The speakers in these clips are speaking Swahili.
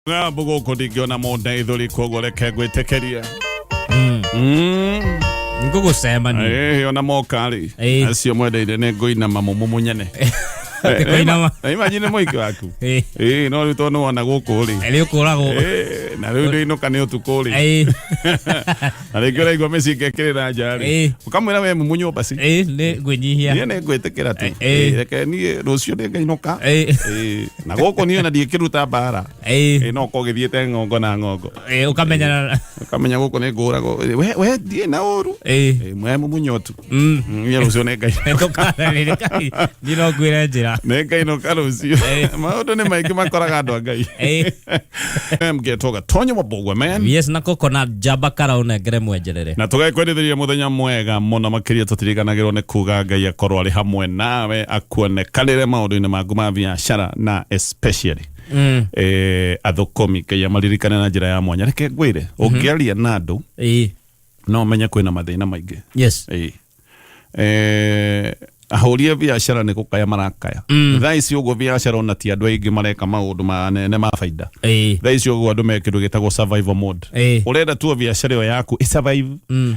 Nga bugo kodigyo na moda idoli kogole kegwe tekeria. Ngugo sema ni. Ona mokali. Asio mwede idene goina mamumu nyane. Imagine moiki waku. No rito no wana gukuri. Eli ukurago. Na rito ino kane utukuri. Na rikora igwa mesi kekere jari. Ukamwira we mumunyo basi. Ne gwenyihia. Ne gwetekera tu. Reke ni rocio de gainoka. Na goko ni na diekiruta bara. No kogithiete ngongo na ngongo. Ukamenya goko ne gurago. We die na oru. Mwe mumunyo tu. Ni rocio ne gai. Tokara ne kai. Dino gwira njira. Ngai no karucio. Maundu ni maiki makoraga andu angai. Mgetoga tonye MBUGUA man. Yes na kokona jaba kara unengere mwenjerere. Na tugakwendithĩria muthenya mwega muno makiria tutiriganagirwo ni kuga Ngai akorwo ari hamwe nawe akuonekanire maundu-ini maku ma biashara na especially athukomi Ngai amaririkane na njira ya mwanya. Reke ngwire ungiaria na andu no menye kwina mathina maingi. Yes. Ahoria biashara ni gukaya marakaya. Thaa ici uguo biashara ona ti andu aingi mareka maundu manene ma faida. Thaa ici uguo andu me kindu gitagwo survival mode. Urenda tu biashara yo yaku i survive,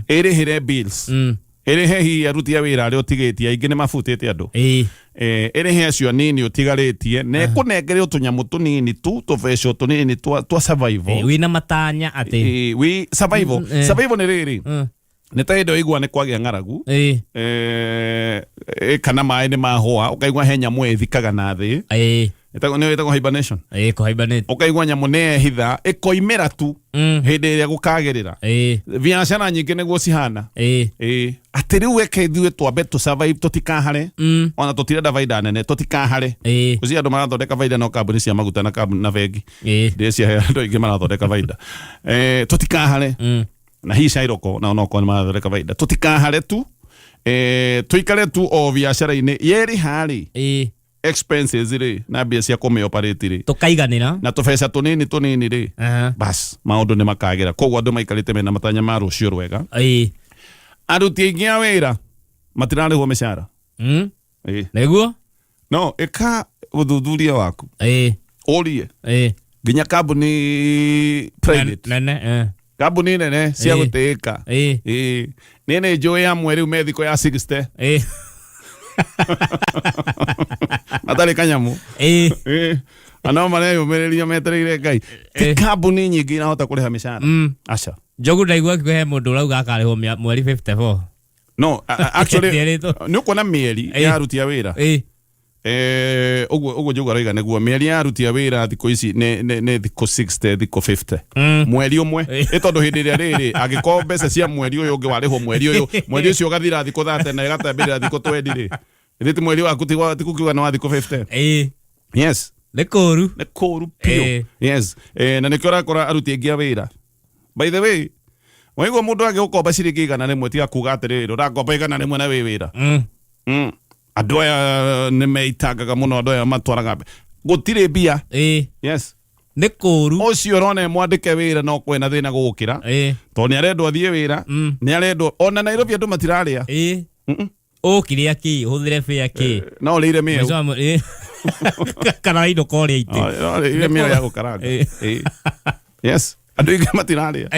irihire bills, irihe hi aruti a wira ari utigitie aingi ni mafutite andu, irihe acio nini utigaritie ne kunengere utunyamu tunini tu tufeco tunini twa survival. Wina matanya ati we survival ni riri neta indo igwa ni kwagia ngaragu kana mai ni mahua ukaigwa henya mwethikaga na thi itago hibernation ko hibernate ukaigwa nyamu ne hitha ikoimera tu hindi iria gukagirira biashara nyingi niguo cihana ati riu weke ithuĩ twambe tu survive tutikahare ona tutirenda baida nene tutikahare uci andu marathondeka baida no kambuni cia maguta na bengi ndecia andu aingi marathondeka baida tutikahare na hii shairoko na onoko ni mathoreka baida tutikahare tu tuikare tu o biashara-ini yeri hari expenses ri na bia cia kome operate ri tukaiganira na tufeca tunini ri bas maundu ni makagira koguo andu maikarite mena matanya ma rucio rwega aruti aingi a wira matirarihwo mishara neguo no eka uthuthuria waku urie nginya kambuni private nene kambuni nene cia guteka nene njui ya mweri ume thiko ya 60 matari kanyamu ana mane yumereria metereire Ngai ti kambuni nyingi irahota kuriha mishara acha jogu ndaigua kihe mundu urauga akarihwo mweri 54 no actually ni ukona mieri ya aruti a wira uguo njuga roiga neguo mieri ya aruti a wira thiko ici ne thiko 60 thiko 50 mweri umwe itondu hindi iria riri agikorwo mbeca cia mweri uyu ungi warihwo mweri ucio ugathira thiko 30 na igatambirira thiko 20 ri ithiti mweri waku tikukiuga no thiko 50 yes ne koru pio yes na nikio rakora aruti aingi a wira by the way waigua mundu agiukomba ciringi igana rimwe tiga kuga atiriri urakomba igana rimwe na wi wira andu aya ni meitangaga muno andu aya matwaraga gutire bia yes ne koru ucio rone mwandike wira no kwena thina gukira to ni arendwo athie wira ni arendwo ona Nairobi andu matiraria kiria ki huthire fea ki no rire mie kana indo kore ite rire mie ya gukaranga yes andu ingi matiraria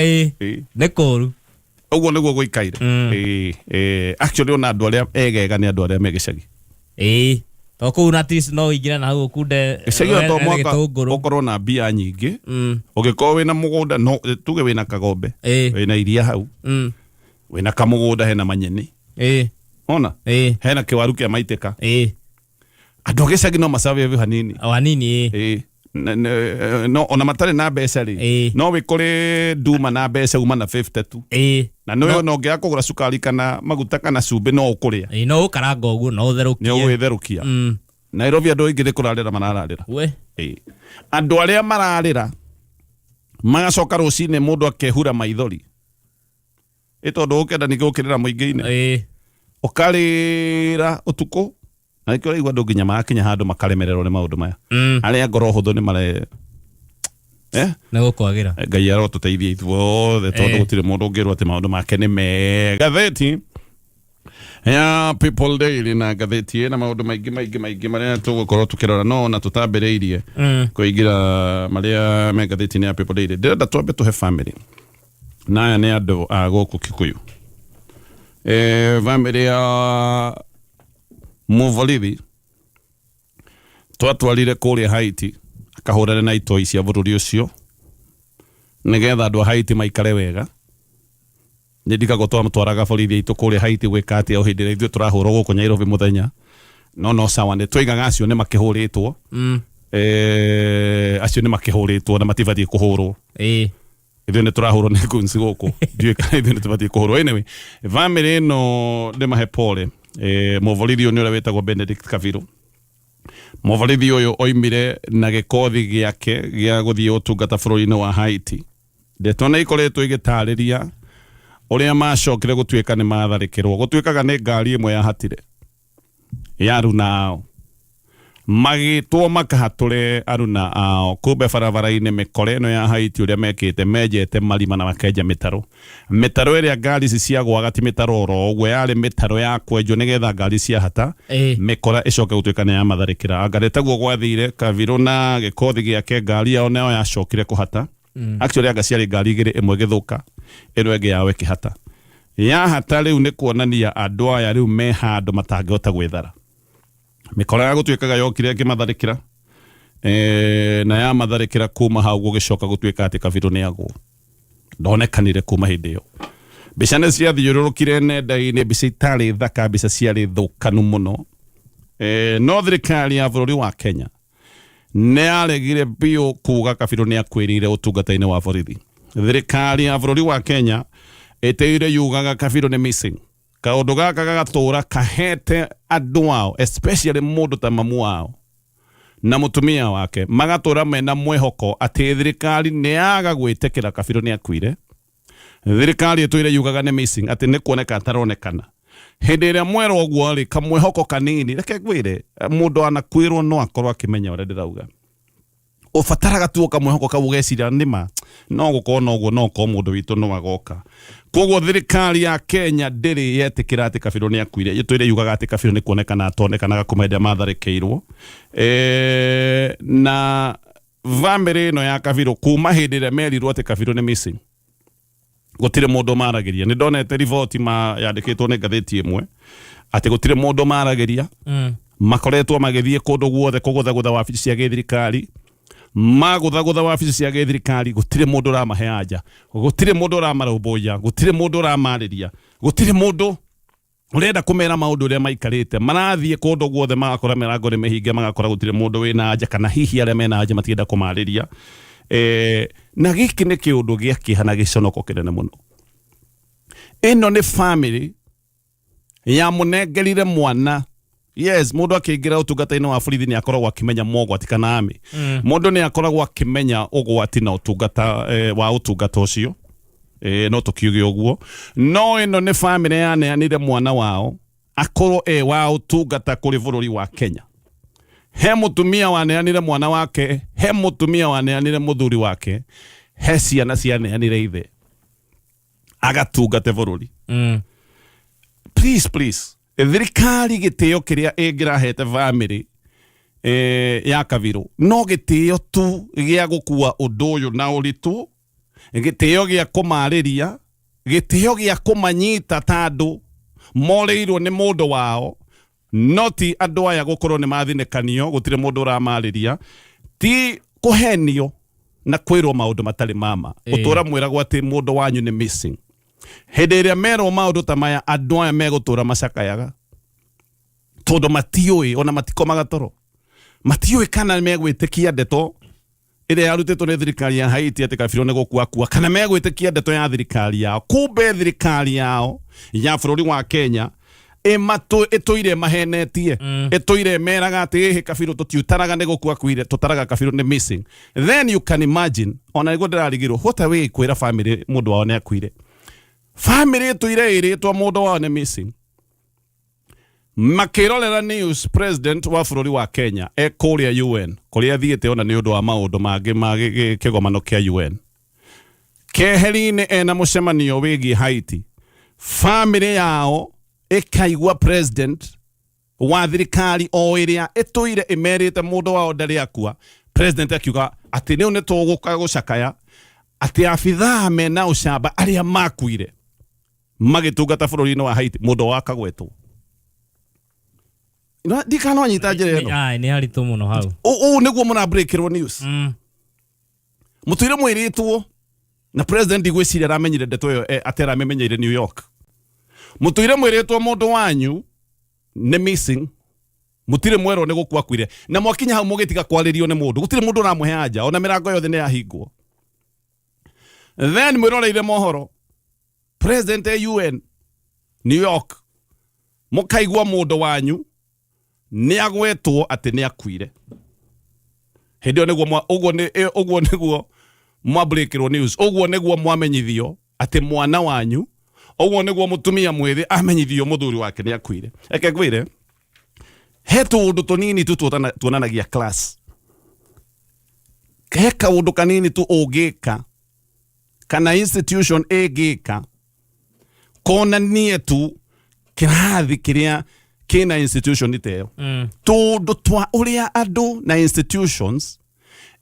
ne koru uguo niguo guikaire actually ona andu aria egega ni andu aria me gicagi to ku na tis no igira na hau kunde gicagi to mwaka ukorwo na bia nyingi ugikorwo wina mugunda no tuge wina kagombe wina iria hau wina kamugunda hena manyeni ona hena kiwaru kia maiteka andu gicagi no masabe hanini no ona matare na mbeca ri no wikore nduma na mbeca uma na 50 tu na no ngia kugura sukari kana maguta kana cumbi no ukuria no ukaranga uguo no utherukia no witherukia Nairobi andu aingi kurarira manararira andu aria mararira magacoka rucine mundu akehura maithori itondu ukenda ni gukirira muingi-ini ukarira utuku na nikio igwa ndu nginya makinya handu makaremererwo ni maundu maya aria ngoro huthu ni mare na gukwagira Ngai arotuteithia ithuothe tondu gutire mundu ngirwo ati maundu make ni mega gatheti ya People Daily na gatheti na maundu maingĩ maria tũgũkorwo tũkĩrora no na tũtambĩrĩirie kũingĩra maria me gatheti ya People Daily. Ndĩrenda twambe tũhe family na aya nĩ andũ a gũkũ Kikuyu. Family ya Mũvorithi twatwarire kũrĩa Haiti akahũrana na itoi cia bũrũri ũcio nĩgetha andũ a Haiti maikare wega. Ndikago twamtwaraga borithi itu kũrĩa Haiti gwĩka atĩa hĩndĩ ĩrĩa ithuĩ tũrahũrwo gũkũ Nairobi mũthenya no sawa nĩ tũigaga acio nĩ makĩhũrĩtwo acio nĩ makĩhũrĩtwo na matibatiĩ kũhũrwo ithuĩ nĩ tũrahũrwo nĩ kunci gũkũ ndiũĩ kana ithuĩ nĩ tũbatiĩ kũhũrwo. Anyway, family ĩno ndĩmahe pole. Mũvorithi ũyũ nĩ ũrĩa wĩtagwo Benedict Kabiru. Mũvorithi ũyũ oimire na gĩkothi gĩake gĩa gũthiĩ ũtungata bũrũri-inĩ wa Haiti. Ndeto nĩ ikoretwo igĩtarĩria ũrĩa macokire gũtuĩka nĩ matharĩkĩrwo. Gũtuĩkaga nĩ ngari ĩmwe yahatire ya aruna ao magĩtwo makahatũre aruna ao kumbe barabara-inĩ mĩkore ĩno ya Haiti ũrĩa mekĩte menjete marima na makenja mĩtaro ĩrĩa ngari ici ciagwaga ti mĩtaro oro ũguo yarĩ mĩtaro ya kwenjwo nĩgetha ngari ciahata mĩkora ĩcoke gũtuĩka nĩ yamatharĩkĩra. Anga nĩtaguo gwathire Kabiru na gĩkothi gĩake ngari yao nayo yacokire kũhata. Actually anga ciarĩ ngari igĩrĩ, ĩmwe gĩthũka ĩno ĩngĩ yao ĩkĩhata. Yahata rĩu nĩ kuonania andũ aya rĩu me handũ matangĩhota gwĩthara. Mĩkora ya gũtuĩkaga yokire ĩkĩmatharĩkĩra na yamatharĩkĩra kuma hau gũgĩcoka gũtuĩka atĩ Kabiru nĩ agwo. Ndonekanire kuma hĩndĩ ĩyo. Mbica nĩ ciathiũrũrũkire nenda-inĩ, mbica itarĩ thaka, mbica ciarĩ thũkanu mũno. No thirikari ya bũrũri wa Kenya nĩ yaregire biũ kuga Kabiru nĩ akwĩrĩire ũtungata-inĩ wa borithi. Thirikari ya bũrũri wa Kenya ĩteire yugaga Kabiru nĩ missing. Kaũndũ gaka gagatũra kahete andũ ao, especially mũndũ ta mamu wao na mũtumia wake, magatũra mena mwĩhoko atĩ thirikari nĩ yaga gwĩtĩkĩra Kabiru nĩ akuire. Thirikari ĩtũire yugaga nĩ missing, atĩ nĩ kuoneka ataronekana. Hĩndĩ ĩrĩa mwerwo ũguo rĩ, kamwĩhoko kanini, reke ngwĩre mũndũ anakwĩrwo no akorwo akĩmenya ũrĩa ndĩrauga. Ũbataraga tu kamwĩhoko kau ũgeciria nĩma no gũkorwo na ũguo no ko mũndũ witũ no agoka. Koguo thirikari ya Kenya ndĩrĩ yetĩkĩra atĩ Kabiru nĩ akuire. Ĩtũire yugaga atĩ Kabiru nĩ kuonekana atonekanaga kuma hĩndĩ matharĩkĩirwo. Na family ĩno ya Kabiru kuma hĩndĩ ĩrĩa merirwo atĩ Kabiru nĩ missing, gũtirĩ mũndũ maragĩria. Nĩ ndonete riboti yandĩkĩtwo nĩ ngathĩti ĩmwe atĩ gũtirĩ mũndũ maragĩria. Makoretwo magĩthiĩ kũndũ guothe kũgũthagũtha wabici cia gĩthirikari, magũthagũtha wabici cia gĩthirikari, gũtirĩ mũndũ ũramahe anja, gũtirĩ mũndũ ũramarũmbũiya, gũtirĩ mũndũ ũramarĩria, gũtirĩ mũndũ ũrenda kũmera maũndũ ũrĩa maikarĩte. Marathiĩ kũndũ guothe magakora mĩrango nĩ mĩhinge, magakora gũtirĩ mũndũ wĩna anja, kana hihi arĩa mena anja matienda kũmarĩria. Na gĩkĩ nĩ kĩũndũ gĩa kĩeha na gĩconoko kĩnene mũno. Ĩno nĩ family ya mũnengerire mwana. Yes, mũndũ akĩingĩra ũtungata-inĩ wa borithi nĩ akoragwo akĩmenya mogwati kana ame. Mũndũ nĩ akoragwo akĩmenya ũgwati na ũtungata wa ũtungata ũcio. No tũkiuge ũguo. No ĩno nĩ family yaneanire mwana wao akorwo wa ũtungata kũrĩ bũrũri wa Kenya. He mũtumia waneanire mwana wake, he mũtumia waneanire mũthuri wake, he ciana cianeanire ithe agatungate bũrũri. Please. Thirikari gĩtĩo kĩrĩa ĩngĩrahete family ya Kabiru no gĩtĩo tu gĩa gũkua ũndũ ũyũ na ũritũ, gĩtĩo gĩa kũmarĩria, gĩtĩo gĩa kũmanyita ta andũ morĩirwo nĩ mũndũ wao, no ti andũ aya gũkorwo nĩ mathinĩkanio, gũtirĩ mũndũ ũramarĩria, ti kũhenio na kwĩrwo maũndũ matarĩ mama. Ũtũra mwĩragwo atĩ mũndũ wanyu nĩ missing. Hĩndĩ ĩrĩa merwo maũndũ ta maya, andũ aya megũtũra macakayaga tondũ matiũĩ, ona matikomaga toro, matiũĩ kana megwĩtĩkia ndeto ĩrĩa yarutĩtwo nĩ thirikari ya Haiti atĩ Kabiru nĩ gũkua, kana megwĩtĩkia ndeto ya thirikari yao. Kumbe thirikari yao ya bũrũri wa Kenya ĩtũire mahenetie, ĩtũire meraga atĩ Kabiru tũtiutaraga nĩ gũkua kuire, tũtaraga Kabiru nĩ missing. Then you can imagine, ona nĩguo ndĩrarigirwo what a way kwĩra family mũndũ wao nĩ akuire. Family ĩtũire ĩrĩtwo mũndũ wao nĩ missing. Makĩrorera news, president wa bũrũri wa Kenya kũrĩa UN, kũrĩa athiĩte ona nĩ ũndũ wa maũndũ mangĩ ma kĩgomano kĩa UN. Keheri-inĩ ena mũcemanio wĩgiĩ Haiti. Family yao ikaigua president wa thirikari o iria etoire emerite mundu wao ndari akua president akiuga ati riu ni tuguka gucakaya ati abithaa mena ucamba aria makuire magitungata bururi-ini wa Haiti mundu wakagwetwo ndikana wanyita njira ino ni haritu muno hau niguo muna breakirwo news mutuire mwiritwo na president igwiciria ramenyire ndeto yo atera memenyeire New York mutuire mwiritwo mundu wanyu ne missing mutire mwero ne gukua kwire na mwakinya hau mugitiga kwaririo ne mundu gutire mundu na muheaja ona mirango yothe ne yahingwo then mwiroreire mohoro president UN New York mukaigwa mundu wanyu ni agwetwo ati ni akuire hendio niguo uguo niguo mwa breakirwo news uguo niguo mwamenyithio ati mwana wanyu uguo niguo mutumia mwithi amenyithio muthuri wake ni akuire eke gwire hetu undu tunini tu tuonanagia class heka undu kanini tu ugika kana institution egika kona nietu kirathi kiria kina institution iteo tundu twa uria andu na institutions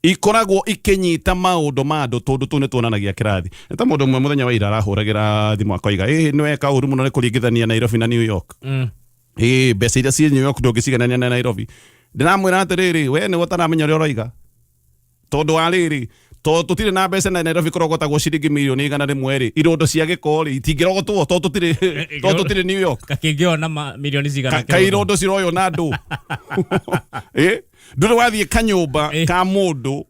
ikoragwo ikinyita maundu mando tundu tu nituonanagia kirathi eta mundu mwe muthenya wa ira arahuragira thimu akoiga niwe ka uru muno ni kuringithania Nairobi na New York mbeca iria ci New York ndungiciganania na Nairobi ndiramwira atiriri we ni gutaramenya ria uroiga tondu ariri tutire na mbeca na Nairobi kurogotagwo ciringi milioni igana rimwe ri irondo cia gikori itingirogotwo tutire New York kakingiona milioni cigana ka irondo ciroyo na ndu ndure wathie kanyumba ka mundu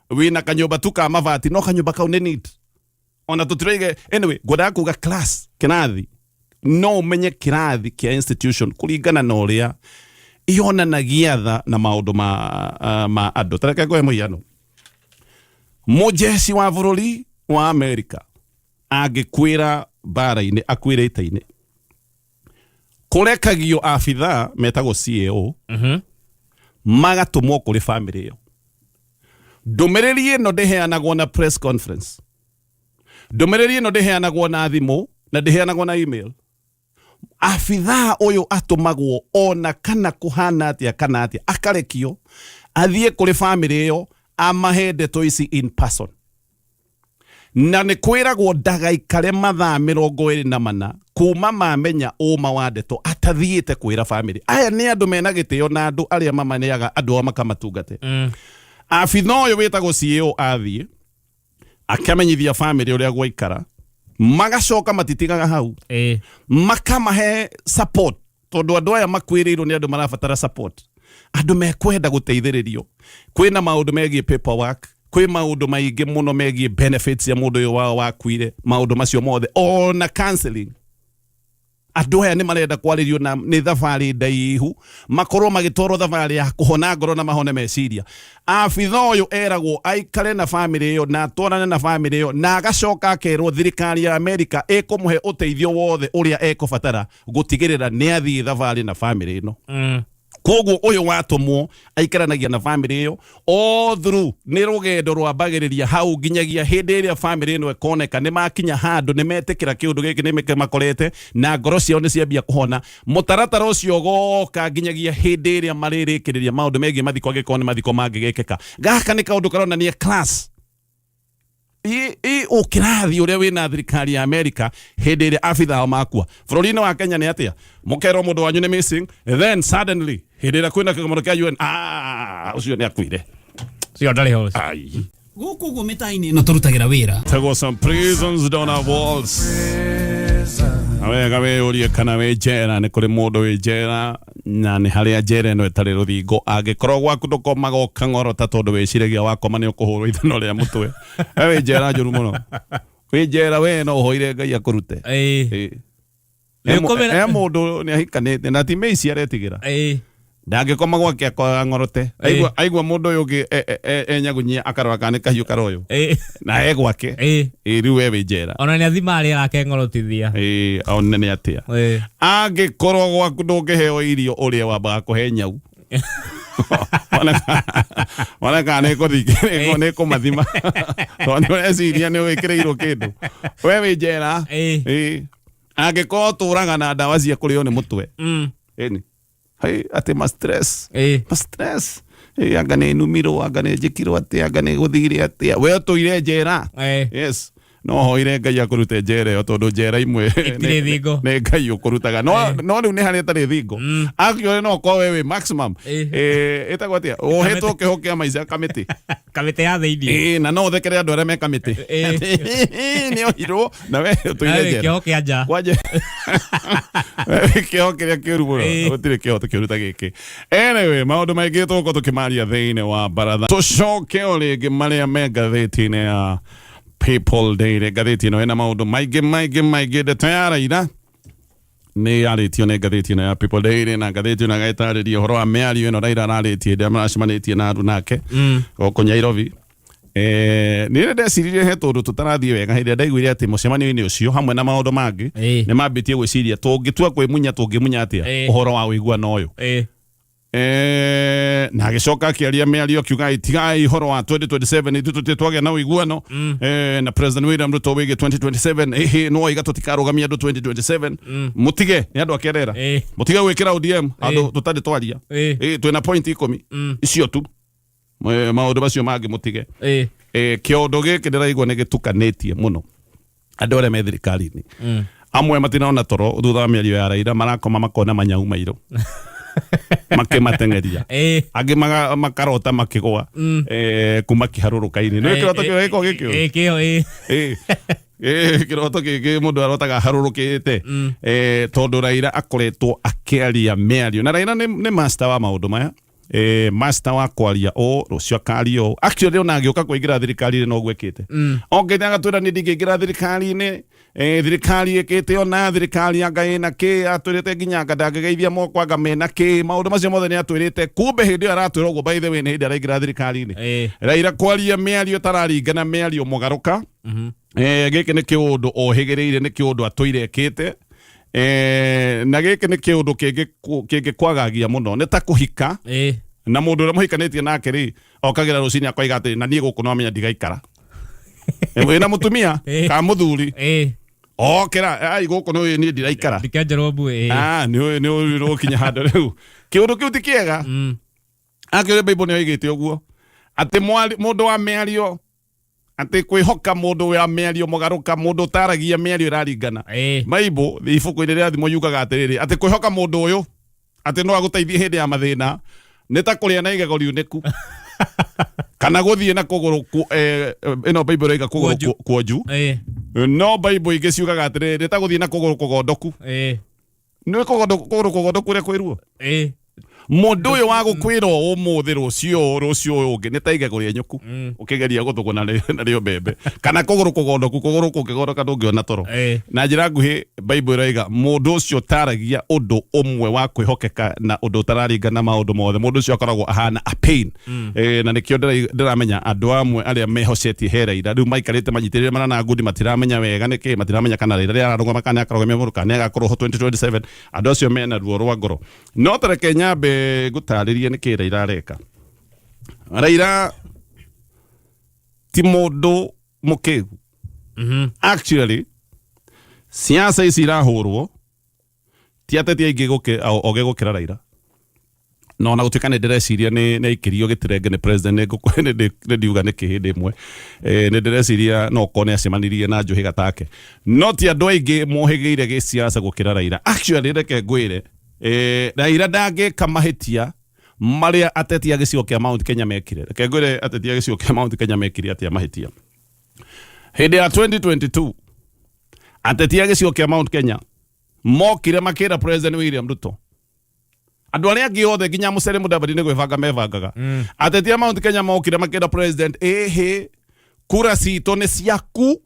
wina kanyumba tu ka mavati no kanyumba kau ni neat ona tutirege anyway goda kuga class kinathi no menye kirathi kia institution kuringana na uria ionanagia tha na maundu ma andu tareke kwa muiano mujeci wa bururi wa America agikwira bara-ini akwire ita-ini kurekagio afitha metagwo CEO magatumwo kuri family yo ndumiriri ino ndiheanagwo na press conference ndumiriri ino ndiheanagwo na thimu na ndiheanagwo na email afitha uyu atumagwo ona kana kuhana atia kana atia akarekio athie kuri family yo amahe ndeto ici in person na ni kwiragwo ndagaikare mathaa 24 kuma mamenya uma wa ndeto atathiite kwira family aya ni andu mena gitio na andu aria mamaneaga andu makamatungate afitha uyu witagwo CEO athie akamenyithia family uria gwaikara magacoka matitigaga hau makamahe support tondu andu aya makwirirwo ni andu marabatara support andu mekwenda guteithiririo kwina maundu megie paperwork kwi maundu maingi muno megie benefits ya mundu uyu wao wakwire maundu macio mothe ona counseling andu aya ni marenda kwaririo na ni thabari ndaihu makorwo magitoro thabari ya kuhona ngoro na mahone meciria afitha uyu eragwo aikare na family yo na twarane na family yo na agacoka akerwo thirikari ya America ikumuhe uteithio wothe uria ekubatara gutigirira ni athii thabari na family ino koguo uyu watumwo aikaranagia na family yo all through ni rugendo rwambagiriria hau nginyagia hindi iria family ino ekoneka ni makinya handu ni metikira kiundu giki ni makorete na ngoro ciao ni ciambia kuhona mutaratara ucio goka nginyagia hindi iria maririkiriria maundu megie mathiko agikoni mathiko mangigekeka gaka ni kaundu karona ni class ukirathi uria wina thirikari ya America hindi iria afitha ao makua bururi-ini wa Kenya ni atia mukero mundu wanyu ni missing then suddenly hindi iria kwina kigomo kia UN ucio ni akuire cio ndari ho guku gumita-ini no turutagira wira there was some prisons don't have walls awega we urie kana we jera ni kuri mundu we jera na ni haria jera no etari ruthingo agikorwo gwaku ndukomaga kang'orota tondu wiciragia wakoma ni ukuhurwo ithano ria mutwe we jera njuru muno we jera we no hoire Ngai akurute mundu ni ahikanite na ti meici aretigira ndangikoma gwake akang'orote aigua mundu uyu ngi enyagunyia akarora kana kahiu karoyo na egwake riu we jera ona ni athima ari arakeng'orotithia ona ni atia angikorwo gwaku ndungiheo irio uria wambaga kuhe nyau Wana kana iko ne kumathima tondu eciria ni wikireirwo kindu we wi jera Angĩkorwo tũraga na ndawa cia kũrĩo nĩ mũtwe. Ĩni. Hai ate stress. Stress. Anga nĩ numirwo, anga nĩ njĩkirwo atĩa, anga nĩ gũthire atĩa. We tũire njera. Yes. No hoire Ngai akũrute njera ĩyo tondũ njera imwe nĩ Ngai ũkũrutaga. No rĩu nĩ harĩa tarĩ thingo. Actually no ko wewe maximum. Ĩtagwo atĩa? Ohetwo kĩho kĩa maica kamĩtĩ. Kamĩtĩ ya thĩinĩ. Na no thekere andũ arĩa me kamĩtĩ. Nĩ ohirwo na we tũire njera. Kĩho kĩa nja. Kĩho kĩrĩa kĩũru mũno. Gũtirĩ kĩho tũkĩruta gĩkĩ. Anyway, maũndũ maingĩ tũgũkorwo tũkĩmaria thĩinĩ wa baratha. Tũcoke o rĩngĩ marĩa me ngathĩti-inĩ ya People Daily. Ngathĩti ĩno ĩna maũndũ maingĩ ndeto ya Raila nĩ yarĩtio nĩ ngathĩti ĩno ya People Daily, na ngathĩti ĩno ĩgĩtarĩria ũhoro wa mĩario ĩno Raila ararĩtie hĩndĩ ĩrĩa maracemanĩtie na andũ nake gũkũ Nairobi. Nĩ ndeciririe he tondũ tũtarathiĩ wega hĩndĩ ĩrĩa ndaiguire atĩ mũcemanio-inĩ ũcio hamwe na maũndũ mangĩ nĩ mambĩtie gwĩciria tũngĩtua kwĩmunya tũngĩmunya atĩa ũhoro wa ũiguano ũyũ. Na agĩcoka akĩaria mĩario akiuga itigai ũhoro wa 2027 ithuĩ twagĩa na ũiguano na President William Ruto wĩgiĩ 2027 no iga tũtikarũgamia andũ 2027 mutige nĩ andũ akĩrera mutige gwĩkĩra ODM andũ tũtarĩ twaria twĩna point 10 icio tu maũndũ macio mangĩ mutige. Kĩũndũ gĩkĩ ndĩraigua nĩ gĩtukanĩtie mũno andũ arĩa me thirikari-inĩ. Amwe matinaona toro thutha wa mĩario ya Raila marakoma makona manyau mairũ makimatengeria angĩ makarota makĩgwa kuma kĩharũrũka-inĩ. Nĩ kĩroto kĩo gĩkĩo kĩroto gĩkĩ mũndũ arotaga harũrũkĩte tondũ Raila akoretwo akĩaria mĩario, na Raila nĩ master wa maũndũ maya. Master wa kwaria rũcio akaria actually ona agĩũka kũingĩra thirikari-inĩ no gwĩkĩte ongeitha agatwĩra nĩ ndingĩingĩra thirikari-inĩ. Thirikari ĩkĩte ona thirikari anga ĩna kĩ atwĩrĩte nginya anga ndangĩgeithia moko anga mena kĩ maũndũ macio mothe nĩ atwĩrĩte. Kumbe hĩndĩ ĩyo aratwĩra ũguo by the way nĩ hĩndĩ araingĩra thirikari-inĩ. Raila kwaria mĩario tararingana mĩario mũgarũka. Gĩkĩ nĩ kĩũndũ ohĩgĩrĩire, nĩ kĩũndũ atũire ekĩte. Na gĩkĩ nĩ kĩũndũ kĩngĩkwagagia mũno, nĩ ta kũhika na mũndũ ũrĩa mũhikanĩtie nake rĩ okagĩra rũcinĩ akoiga atĩ na niĩ gũkũ no amenya ndigaikara. Wĩna mũtumia ka mũthuri okĩra ai gũkũ niĩ ndiraikara ndikenjerwo mbu nĩ ũkinya handũ rĩu kĩũndũ kĩu ti kĩega. Akĩrĩ Bible nĩ oigĩte ũguo atĩ mũndũ wa mĩario atĩ kwĩhoka mũndũ wa mĩario mũgarũka mũndũ ũtaragia mĩario ĩraringana. Bible ibuku-inĩ rĩa thimo yugaga atĩrĩrĩ atĩ kwĩhoka mũndũ ũyũ atĩ no agũteithie hĩndĩ ya mathĩna nĩ ta kũrĩa na igego riunĩku kana gũthiĩ na kũgũrũ ĩno Bible ĩiga kũgũrũ kuonju. No Bible ingĩ ciugaga atĩrĩrĩ nĩ ta gũthiĩ na kũgũrũ kũgondoku. Nĩ kũgũrũ kũgondoku ũrĩa kwĩruo. Mũndũ ũyũ wa gũkwĩra ũmũthĩ rũcio ũyũ ũngĩ nĩ ta igego rĩa nyũku ũkĩgeria gũthũgũna narĩo mbembe kana kũgũrũ kũgondoku kũgũrũ kũngĩgondoka ndũngĩona toro. Na njĩra nguhĩ Bible ĩrauga mũndũ ũcio taragia ũndũ ũmwe wa kwĩhokeka na ũndũ ũtararingana maũndũ mothe mũndũ ũcio akoragwo ahana a pain. Na nĩkĩo ndĩramenya andũ amwe arĩa mehocetie he Raila rĩu maikarĩte manyitĩrĩre mana na ngundi matiramenya wega nĩkĩ matiramenya kana Raila rĩrĩa ararũgama kana akarũgamia mũndũ kana agakorwo 2027 andũ acio mena ruo rwa ngoro. No tareke nyambe gũtarĩria nĩkĩ Raila areka. Raila ti mũndũ mũkĩgu. Actually siasa ici irahũrwo ti ateti aingĩ oge gũkĩra Raila. No na gũtuĩka nĩ ndĩreciria nĩ aikirio gĩtirenge nĩ president nĩ ndiuga nĩ kĩhĩndĩ ĩmwe nĩ ndĩreciria no kone acemanirie na Njũhĩ Gatake. No ti andũ aingĩ mohĩgĩire gĩsiasa gũkĩra Raila. Actually reke ngwĩre Raila ndangĩka mahĩtia marĩa ateti a gĩcigo kĩa Mount Kenya mekire. Reke ngwĩre ateti a gĩcigo kĩa Mount Kenya mekire atĩa mahĩtia. Hĩndĩ ya 2022 ateti a gĩcigo kĩa Mount Kenya mokire makĩra President William Ruto andũ arĩa angĩ othe nginya Musalia Mudavadi nĩ gwĩbanga mebangaga. Ateti a Mount Kenya mokire makĩra president kura citũ nĩ ciaku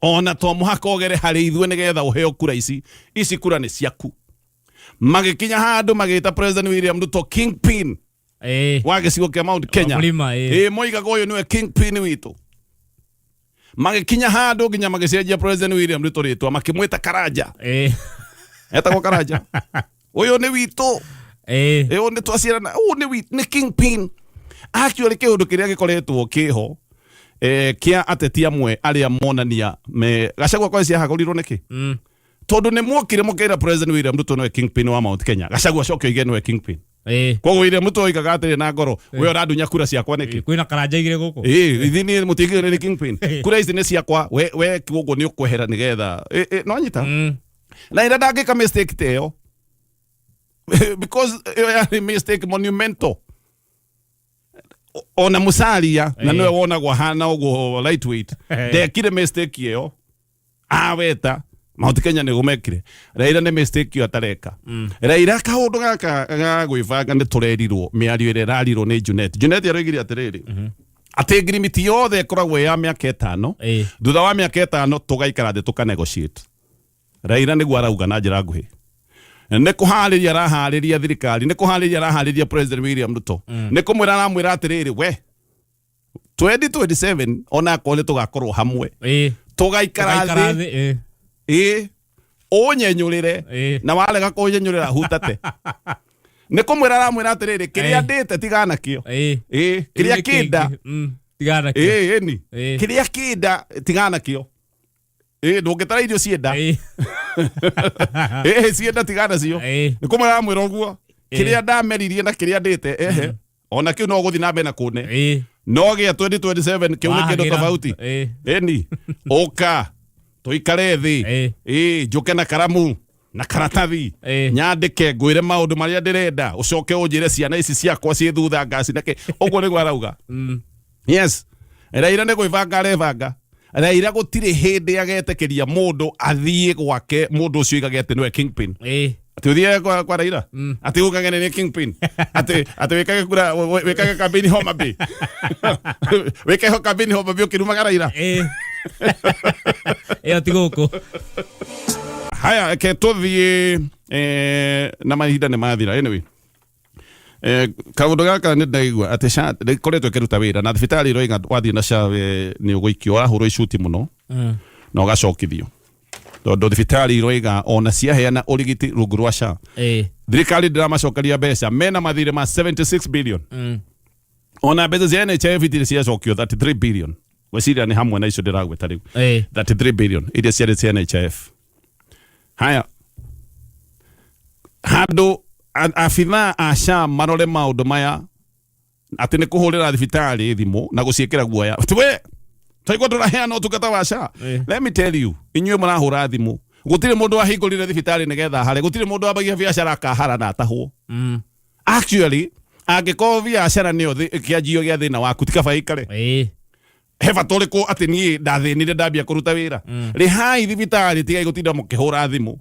ona to mũhaka ũgere harĩ ithuĩ nĩgetha ũheo kura ici kura nĩ ciaku. Magĩkinya handũ magĩta President William Ruto kingpin wa gĩcigo kĩa Mount Kenya. Moigaga ũyũ nĩwe kingpin witũ. Magĩkinya handũ nginya magĩcenjia President William Ruto rĩtwa makĩmwĩta Karanja. Etagwo Karanja. Ũyũ nĩ witũ. Ũyũ nĩ twaciarana. Ũyũ nĩ kingpin. Actually kĩũndũ kĩrĩa gĩkoretwo kĩho kĩa ateti amwe arĩa monania Gachagua kwa cia hagũrirwo nĩkĩ. tondu ne mwokire mukira President William Ruto no kingpin wa Mount Kenya Gachagua cokio igeno we kingpin kwa William Ruto oigaga atiri na ngoro we uradunya kura ciakwa niki kwina karanja igire guku ithini mutigire ni kingpin kura ici ni ciakwa we kiugo ni ukwehera nigetha no nyita na ira ndangika mistake teo because a mistake monumental ona musaria na no wonagwo hana ugo lightweight ndekire mistake iyo aweta Mount Kenya ni gumekire Raila ni mistake yo atareka Raila kaundu gaka gagwibanga ni turerirwo miario ire rarirwo ni Junet yaroigire atiriri ati agreement yothe koragwo ya miaka 5 thutha wa miaka 5 tugaikara thi tukanegotiate Raila ni gwarauga na njira nguhi ne kuhariria rahariria thirikari ne kuhariria rahariria President William Ruto ne kumwira ramwira atiriri we 2027 ona kole tugakorwo hamwe tugaikara thi onyenyurire na walega kunyenyurira hutate ne kumwira ramwira atiriri kiria ndite tigana kio kiria kinda tigana kio ni kiria kinda tigana kio ndungitara irio cienda cienda tigana cio ni kumwira ramwira uguo kiria ndameririe na kiria ndite ona kiu no guthi na mbere na kune no gia 2027 kiu ni kindu tofauti ni oka tuikare thi njuke na karamu na karatathi nyandike ngwire maundu maria ndirenda ucoke unjire ciana ici ciakwa cie thutha ngasi nake uguo ni gwarauga yes Raila ni gwibanga arevanga Raila gutire hindi agetekeria mundu athie gwake mundu ucio igagete niwe kingpin ati uthie kwa Raila ati ugagene ni kingpin ati wekage kura wekage campaign Homa Bay wekage campaign Homa Bay ukirumaga Raila tiguku haya ke tuthie na mahinda ni mathira anyway kaundu gaka ni ndaigua ati sha koretwo kiruta wira na thibitari roiga wathie na sha ni uguikio wahurwo icuti muno na ugacokithio tondu thibitari roiga ona ciaheana urigiti rungu rwa sha thirikari ndiramacokeria mbeca mena mathire ma 76 billion ona mbeca cia NHIF itire ciacokio 33 billion weciria ni hamwe na icio ndiragweta riu 33 billion iria ciarĩ cia NHIF haya handu afitha asha marore maundu maya ati ni kuhurira thibitari thimu na guciikira guoya we twaigua turaheana utungata wa sha let me tell you inyuĩ murahura thimu gutire mundu ahingurire thibitari nigetha hare gutire mundu ambagia biacara kahara na tahwo actually angikorwo biacara nio kianjio gia thina waku tikabaikare heva toliku ati ni ndathinire ndambia kuruta wira rihai thibitari tigai gutinda mukihura thimu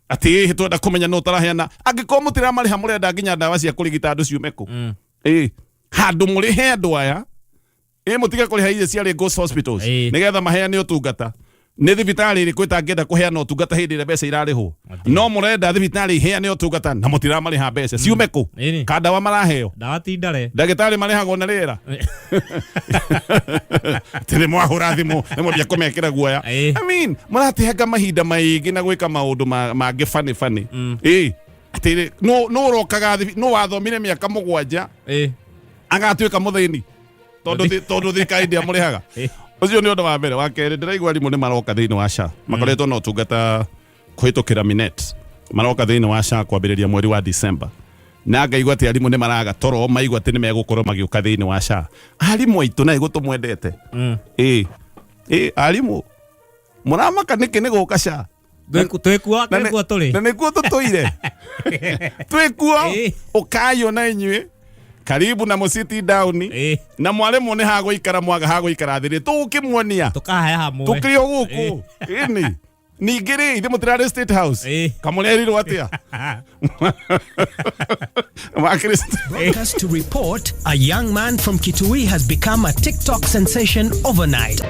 ati hitwenda kumenya no taraheana angikorwo mutira mariha murenda nginya ndawa cia kurigita andu ciumeku handu murihe andu aya mutiga kuriha iria ciarĩ ghost hospitals nigetha maheane utungata ni thibitari iriku itangenda kuheana utungata hindi ire mbeca irarihwo no murenda thibitari iheane utungata na mutira mariha mbeca ciumeku kandawa maraheo ndawa tindare ndagitari marihagwo na rira tiri mwahura thimu nimwambia kumekira guoya I mean muratihaga mahinda maigi na gwika maundu mangi fani ati no rokaga no wathomire miaka 7 agatuika muthini tondu thirikari ndia murihaga ucio ni undu wa mbere wa keri ndiraigua arimu ni maroka thiini wa sha makoretwo no tungata kuhitukira minet maroka thiini wa sha kwambiriria mweri wa December na ngaigua ati arimu ni maraga toro maigua ati ni megukorwo magiuka thiini wa sha arimu aitu na igutu mwendete arimu muramaka niki ni guka sha twekuo turi na nikuo tutoire twekuo ukayo na inyue karibu na musiti down na mwalimu ni hago ikara mwaga hago ikara thiri tukimwonia tukahaya hamwe tukrio guku ini ningiri ithe mutirare state house kamulerirwo atia to report a young man from Kitui has become a TikTok sensation overnight.